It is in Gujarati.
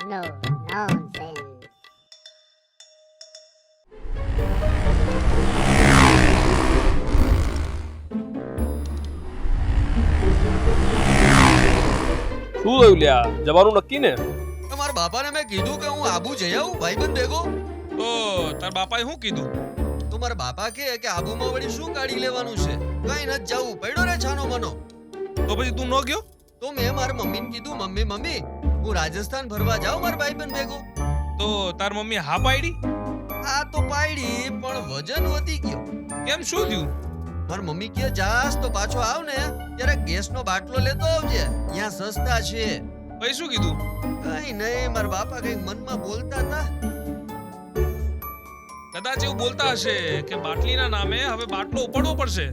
No nonsense. શું થયું લ્યા? જવાનું નક્કી ને? તમારા બાપાને મેં કીધું કે હું આબુ જઈ આવું ભાઈબંધ ભેગો. તો તાર બાપાએ શું કીધું? તો મારા બાપા કહે કે આબુમાં વળી શું કાઢી લેવાનું છે, કઈ નથી જવું, પડ્યો રે છાનો મનો. તો પછી તું ન ગયો? તો મેં મારા મમ્મીને કીધું, મમ્મી હું રાજસ્થાન ફરવા જાઉં મારા ભાઈબંધ ભેગો. તો તાર મમ્મી હા પાડી? આ તો પાડી પણ વજન વધી ગયો. કેમ, શું થયું? મારી મમ્મી કહે જાસ તો પાછો આવ ને ત્યારે ગેસનો બાટલો લેતો આવજે, ત્યાં સસ્તા છે. પછી શું કીધું? કઈ નહીં, મારા બાપા કઈક મનમાં બોલતા હતા. કદાચ એવું બોલતા હશે કે બાટલીના નામે હવે બાટલો ઉપાડવો પડશે.